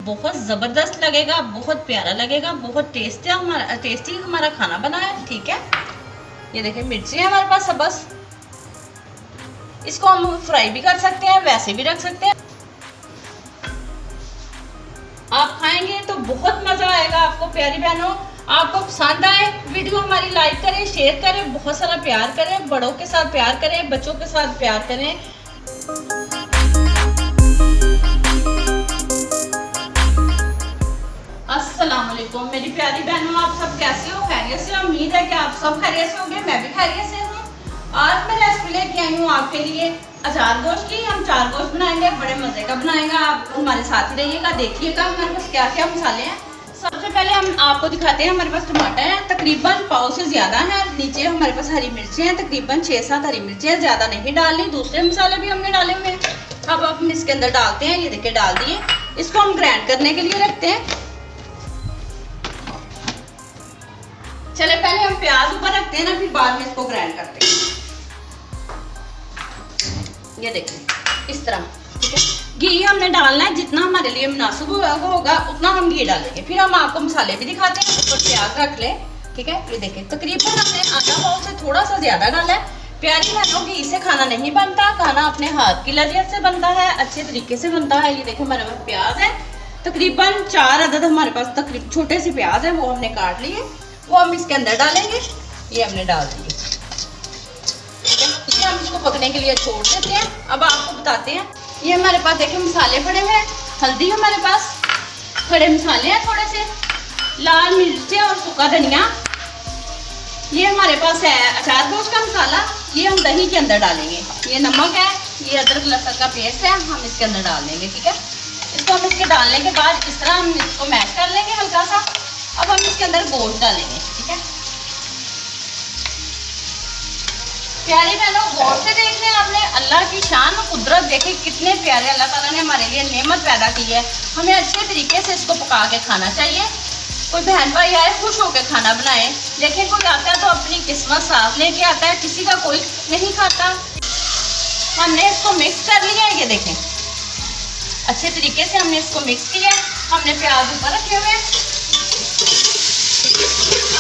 बहुत ज़बरदस्त लगेगा, बहुत प्यारा लगेगा, बहुत टेस्टी हमारा खाना बना है। ठीक है, ये देखिए मिर्ची है हमारे पास। बस इसको हम फ्राई भी कर सकते हैं, वैसे भी रख सकते हैं। आप खाएंगे तो बहुत मज़ा आएगा आपको। प्यारी बहनों, आपको पसंद आए वीडियो हमारी, लाइक करें, शेयर करें, बहुत सारा प्यार करें, बड़ों के साथ प्यार करें, बच्चों के साथ प्यार करें। अस्सलाम वालेकुम मेरी प्यारी बहनों, आप सब कैसे हो? खैरियत से? उम्मीद है कि आप सब खैरियत से होंगे। मैं भी खैरियत से हूँ। आज मैं रेसिपी लेके आई हूँ आपके लिए अचार गोश्त की। हम चार गोश्त बनाएंगे, बड़े मजे का बनाएगा। आप हमारे साथ ही रहिएगा, देखिएगा हमारे पास क्या क्या मसाले हैं। सबसे पहले हम आपको दिखाते हैं, हमारे पास टमाटर है तकरीबन पाव से ज़्यादा है। नीचे हमारे पास हरी मिर्चें हैं, तकरीबन 6-7 हरी मिर्चें हैं, ज़्यादा नहीं डालनी। दूसरे मसाले भी हमने डाले हुए हैं। अब हम इसके अंदर डालते हैं, ये देखिए डाल दिए। इसको हम ग्राइंड करने के लिए रखते हैं। चले पहले हम प्याज ऊपर रखते हैं ना, फिर बाद में इसको ग्राइंड करते हैं। ये देखिए इस तरह। ठीक है, घी हमने डालना है जितना हमारे लिए मुनासिब होगा उतना हम घी डालेंगे। फिर हम आपको मसाले भी दिखाते हैं। ऊपर प्याज रख ले। ठीक है, ये देखिए तकरीबन हमने आधा पाव से थोड़ा सा ज्यादा डाला है। प्यारी बहनों, घी से खाना नहीं बनता, खाना अपने हाथ की लज़्ज़त से बनता है, अच्छे तरीके से बनता है। ये देखिए हमारे पास प्याज है तकरीबन 4 अदद हमारे पास, तकरीबन छोटे से प्याज है, वो हमने काट लिए, वो हम इसके अंदर डालेंगे। ये हमने डाल दिए। ठीक है, इसे हम इसको पकने के लिए छोड़ देते हैं। अब आपको बताते हैं, ये हमारे पास देखिए मसाले पड़े हुए हैं। हल्दी हमारे पास, खड़े मसाले हैं थोड़े से, लाल मिर्चें और सूखा धनिया। ये हमारे पास है अचार गोश्त का मसाला, ये हम दही के अंदर डालेंगे। ये नमक है, ये अदरक लहसुन का पेस्ट है, हम इसके अंदर डाल देंगे। ठीक है, इसको हम इसके डालने के बाद इस तरह हम इसको मैश कर लेंगे हल्का सा। अब हम इसके अंदर गोश्त डालेंगे। ठीक है, प्यारी बहनों, गौर से देख लें आपने, अल्लाह की शान और कुदरत देखे कितने प्यारे अल्लाह ताला ने हमारे लिए नेमत पैदा की है। हमें अच्छे तरीके से इसको पका के खाना चाहिए। कोई बहन भाई आए खुश होकर खाना बनाए। लेकिन कोई आता है तो अपनी किस्मत साथ लेके आता है, किसी का कोई नहीं खाता। हमने इसको मिक्स कर लिया है, ये देखें अच्छे तरीके से हमने इसको मिक्स किया है। हमने प्याज ऊपर रखे हुए,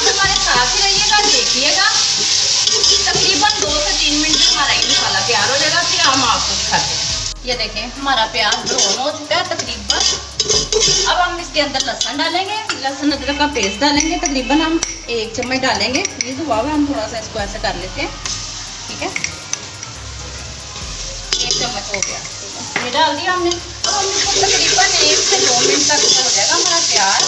हमारे साथ ही रहिएगा, देखिएगा। तकरीबन 2 से 3 मिनट में हमारा ये मसाला तैयार हो जाएगा, फिर हम आपको दिखाते हैं। ये देखें हमारा प्याज ब्राउन हो चुका है तकरीबन। अब हम इसके अंदर लहसुन डालेंगे, लहसुन अदरक का पेस्ट डालेंगे। तकरीबन हम 1 चम्मच डालेंगे। ये जो हुआ हम थोड़ा सा इसको ऐसे कर लेते हैं। ठीक है, 1 चम्मच हो गया, ये डाल दिया हमने। अब हम इसको तकरीबन 1 से 2 मिनट तक हो जाएगा हमारा तैयार।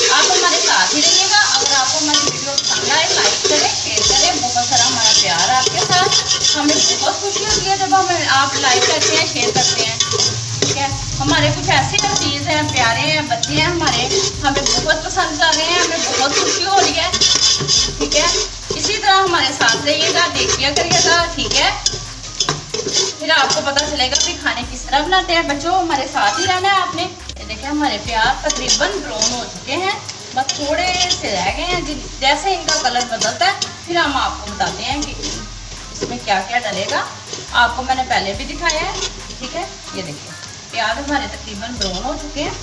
आप हमारे साथ ही रहिएगा। अगर आपको हमारी वीडियो पसंद आए, लाइक करें, शेयर करें। बहुत सारा हमारा प्यार आपके साथ, हमें बहुत खुशी होती है जब हमें आप लाइक करते हैं, शेयर करते हैं। ठीक है, हमारे कुछ ऐसे चीज़ हैं, प्यारे हैं, बच्चे हैं हमारे, हमें बहुत पसंद कर रहे हैं, हमें बहुत खुशी हो रही है। ठीक है, इसी तरह हमारे साथ रहिएगा, देखिए करिएगा। ठीक है, फिर आपको पता चलेगा कि खाने किस तरह बनाते हैं। बच्चों हमारे साथ ही रहना है आपने। ये देखिए हमारे प्याज तकरीबन ब्राउन हो चुके हैं, बस थोड़े से रह गए हैं। जैसे इनका कलर बदलता है फिर हम आपको बताते हैं कि इसमें क्या क्या डलेगा। आपको मैंने पहले भी दिखाया है। ठीक है, ये देखिए प्याज हमारे तकरीबन ब्राउन हो चुके हैं।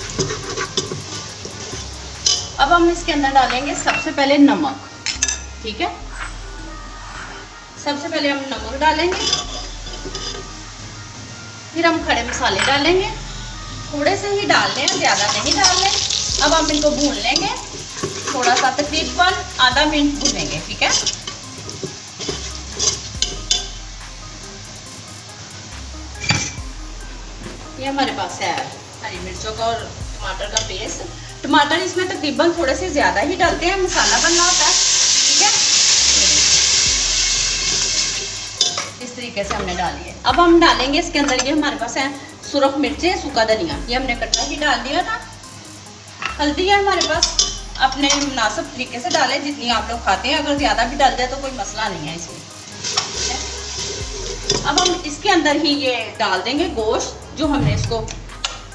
अब हम इसके अंदर डालेंगे सबसे पहले नमक। ठीक है, सबसे पहले हम नमक डालेंगे, फिर हम खड़े मसाले डालेंगे। थोड़े से ही डालने हैं, ज़्यादा नहीं डालने। अब हम इनको भून लेंगे थोड़ा सा, तकरीबन आधा मिनट भूनेंगे। ठीक है, ये हमारे पास है हरी मिर्चों का और टमाटर का पेस्ट। टमाटर इसमें तकरीबन थोड़े से ज़्यादा ही डालते हैं, मसाला बनना होता है। ठीक है, इस तरीके से हमने डाली है। अब हम डालेंगे इसके अंदर, ये हमारे पास है सुरख मिर्चें, सूखा धनिया, ये हमने कट्टा ही डाल दिया था। हल्दी है हमारे पास, अपने मुनासिब तरीके से डालें जितनी आप लोग खाते हैं। अगर ज़्यादा भी डाल जाए तो कोई मसला नहीं है इसमें। अब हम इसके अंदर ही ये डाल देंगे गोश्त, जो हमने इसको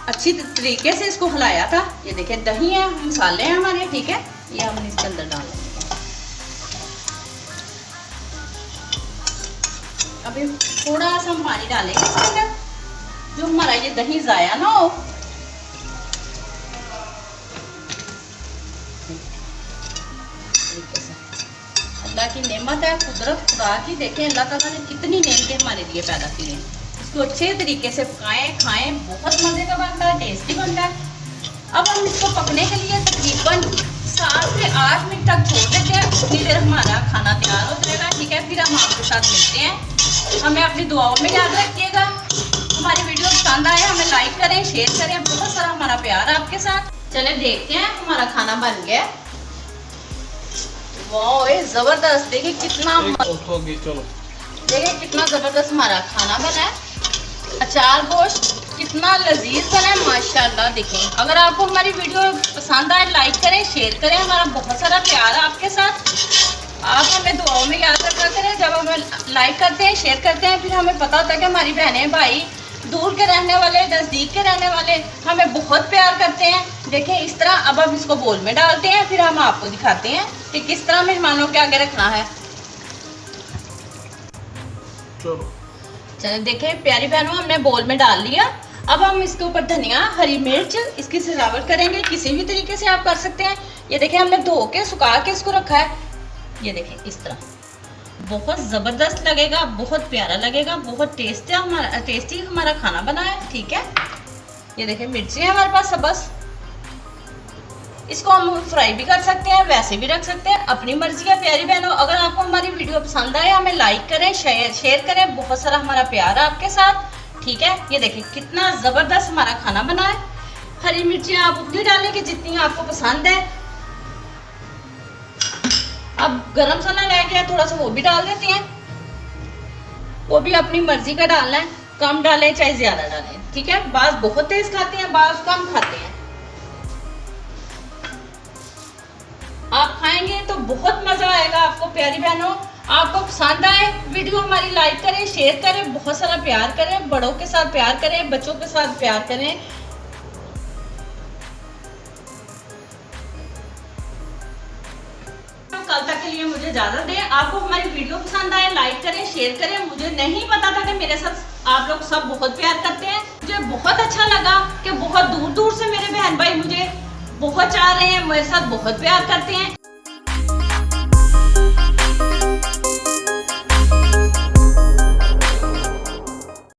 अच्छी तरीके से इसको हिलाया था। ये देखिए दही है, मसाले हैं हमारे। ठीक है, ये हम इसके अंदर डाल देंगे। अभी थोड़ा सा हम पानी डालेंगे इसके अंदर, जो हमारा ये दही ज़ाया ना हो। अल्लाह की नेमत है, कुदरत खुदा की। देखें अल्लाह ताला ने कितनी नेमतें हमारे लिए पैदा की हैं। इसको अच्छे तरीके से पकाएं, खाएं, बहुत मज़े का बनता है, टेस्टी बनता है। अब हम इसको पकने के लिए तकरीबन 7 से 8 मिनट तक छोड़ देते हैं। उतनी देर हमारा खाना तैयार हो जाएगा, ठीक है। फिर हम आपके साथ मिलते हैं। हमें अपनी दुआओं में याद रखिएगा। हमारी वीडियो पसंद आए हमें लाइक करें, शेयर करें, बहुत सारा हमारा प्यार है आपके साथ। चले देखते हैं हमारा खाना बन गया। वाह ये जबरदस्त, देखिए कितना, देखिए कितना जबरदस्त हमारा खाना बना है। अचार गोश्त कितना लजीज बना है माशाल्लाह। देखें अगर आपको हमारी वीडियो पसंद आए लाइक करें, शेयर करें, हमारा बहुत सारा प्यार है आपके साथ। आप हमें दुआओं में याद रखा करें। जब हमें लाइक करते हैं, शेयर करते हैं, फिर हमें पता होता है कि हमारी बहनें भाई, दूर के रहने वाले, नज़दीक के रहने वाले हमें बहुत प्यार करते हैं। देखें इस तरह। अब हम इसको बोल में डालते हैं, फिर हम आपको दिखाते हैं कि किस तरह मेहमानों के आगे रखना है। चलो देखें प्यारी बहनों, हमने बोल में डाल लिया। अब हम इसके ऊपर धनिया, हरी मिर्च, इसकी सजावट करेंगे। किसी भी तरीके से आप कर सकते हैं। ये देखें हमने धो के सुखा के इसको रखा है। ये देखें इस तरह, बहुत ज़बरदस्त लगेगा, बहुत प्यारा लगेगा, बहुत टेस्टी हमारा खाना बना है, ठीक है। ये देखें मिर्ची है हमारे पास बस। इसको हम फ्राई भी कर सकते हैं, वैसे भी रख सकते हैं, अपनी मर्जी है। प्यारी बहनों अगर आपको हमारी वीडियो पसंद आए हमें लाइक करें, शेयर करें, बहुत सारा हमारा प्यार है आपके साथ, ठीक है। ये देखिए कितना ज़बरदस्त हमारा खाना बना है। हरी मिर्ची आप उतनी डालें कि जितनी आपको पसंद है। अब गरम मसाला रह गया थोड़ा सा, वो भी डाल देते हैं। वो भी अपनी मर्जी का डालना है, कम डालें चाहे ज़्यादा डालें, ठीक है। बाज़ बहुत तेज़ खाते हैं, बाज़ कम खाते हैं। आप खाएंगे तो बहुत मज़ा आएगा आपको। प्यारी बहनों आपको पसंद आए वीडियो हमारी लाइक करें, शेयर करें, बहुत सारा प्यार करें, बड़ों के साथ प्यार करें, बच्चों के साथ प्यार करें। कल तक के लिए मुझे इजाजत दें। आपको हमारी वीडियो पसंद आए लाइक करें, शेयर करें। मुझे नहीं पता था कि मेरे साथ आप लोग सब बहुत प्यार करते हैं। मुझे बहुत अच्छा लगा कि बहुत दूर दूर से मेरे बहन भाई मुझे बहुत चाह रहे हैं, मेरे साथ बहुत प्यार करते हैं।